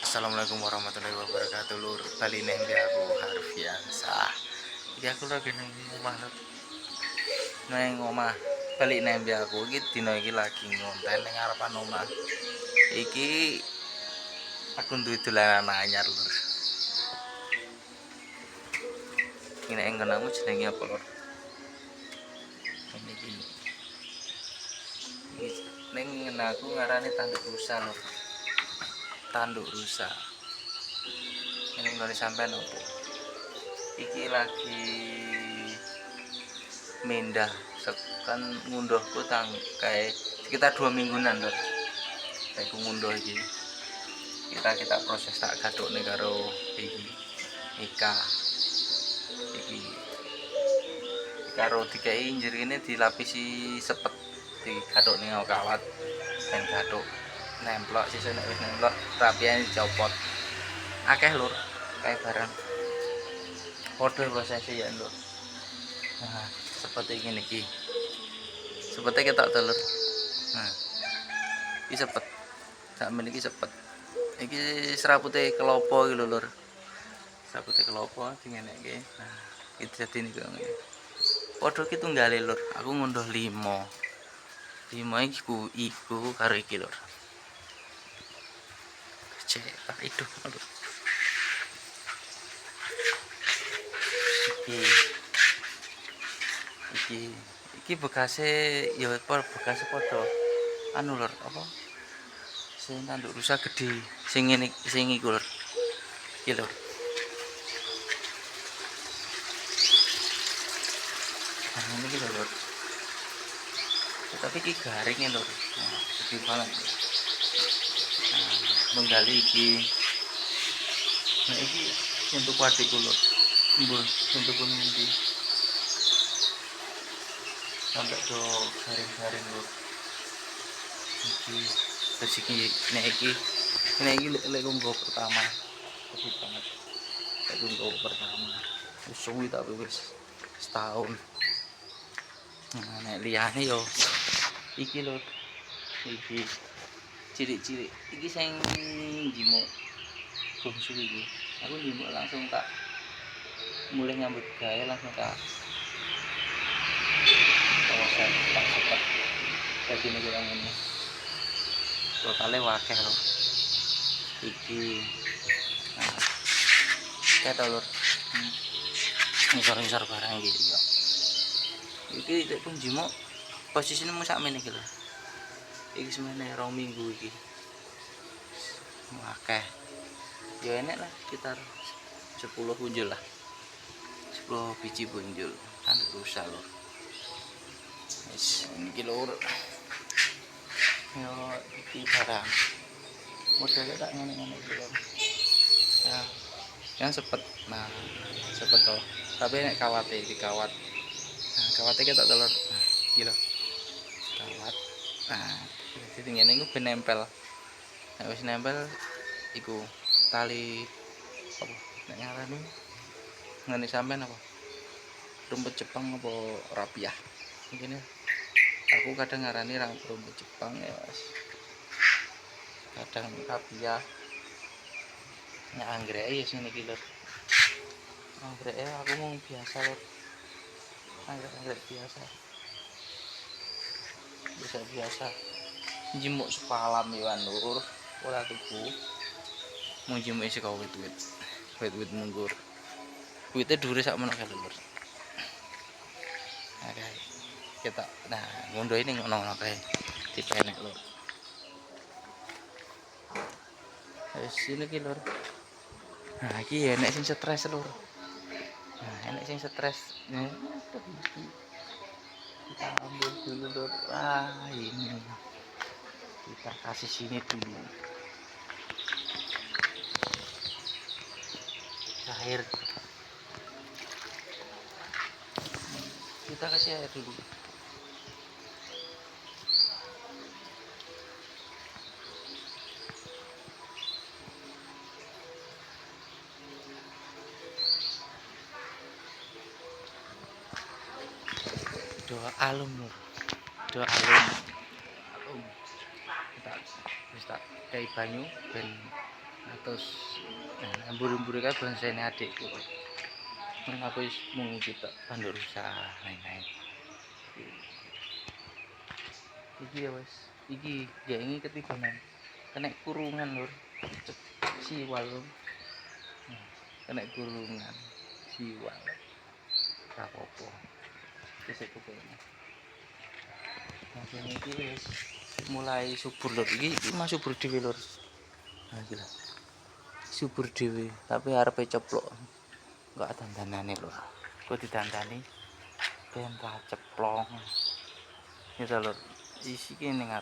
Assalamualaikum warahmatullahi wabarakatuh. Lur, bali neng aku Harfiansa. Iki aku lagi neng omah lur. Neng omah. Bali neng aku iki dina iki lagi ngonten ning ngarepan omah. Iki aku duwe dolanan anyar lur. Ini enggon aku jenenge apa lur? Ini iki. Neng aku ngarani tanduk rusa lur. Tanduk rusa. Ini nggone sampean opo? Iki lagi mindah kan ngunduhku kayak sekitar 2 mingguan lho. Kayak ngunduh iki. Kita proses tak gadukne karo iki Ika. Iki karo dikei jerine dilapisi sepet digadukne kawat ben gaduk nemplok sisih nek wis nemplok rapian dicopot. Akeh lur, kayak barang. Padha prosese ya lur. Nah, seperti ngene iki. Sepete ketok to lur. Nah, iki sepet. Sakmen iki sepet. Iki serapute kelopo iki lho lur. Serapute kelopo dingenekke. Nah, iki dadi niku ngene. Padha ki tunggale lur. Aku ngunduh 5. 5 iku karo iki lur. Cek tak itu lur. Iki bekase ya bekase padha anu lur apa sing tanduk rusa gede sing ngene sing iku lur iki lur ini iki lur tapi iki garing lur nah gede banget nah menggali iki nah iki untuk adikku lur mbul untuk kundi sampai do garing-garing lur iki terus iki nek iki lek nggo pertama gede banget lek nggo pertama wis suwi tapi wis setahun nah nek liyane yo iki lho iki cilik-cilik iki sing jimuk bungsu iki aku jimuk langsung tak mulai nyambut gawe langsung tak proses tak sepet dadi niku ngene totale wakeh lho iki nah ketok lur ngisor-ngisor barang iki yo iki lek pun jimuk posisine mu sakmene iki lho iki semene 2 minggu iki wakeh ya enek lah sekitar 10 punjul lah 10 biji punjul kan rusak lur wis iki lur yo iki barang modele tak ngene-ngene iki lur ya yang sepet nah sepet to tapi nek kawate dikawat nah kawate ketok telur nah iki lho kawat nah jadi ngene iku ben nempel nek wis nempel iku tali apa nek ngarani ngene sampean apa rumput Jepang apa rapiah mungkin ya aku kadang ngarani rumput Jepang ya mas kadang rapiah nek anggrek ya sing iki lur anggrek aku mau biasa lur anggrek biasa biasa jimuk sepalam ya lur ora tuku mau jimuk isi kau wit munggur witnya dhuwure sak menak lur oke kita nah ngunduh ini ngono kae dipenek lur wis ini ki lur nah iki enek sing stres lur nah enek sing stres kita ambil dulu lur ini kita kasih sini dulu air kita kasih air dulu doa alum lur doa alum kita bisa kayak banyu ben terus buru-buru kan bonsai adikku kan aku mau kita pandur usaha lain-lain iki ya wes iki ya ini ketibanan kena kurungan lur siwal lur kena kurungan siwal apa-apa wis pokoknya langsung iki wis mulai subur lur iki mas subur dhewe lur nah iki lho subur dhewe tapi arepe ceplok enggak dandanane lur kok didandani ben ra ceplong gitu lur isi ki ning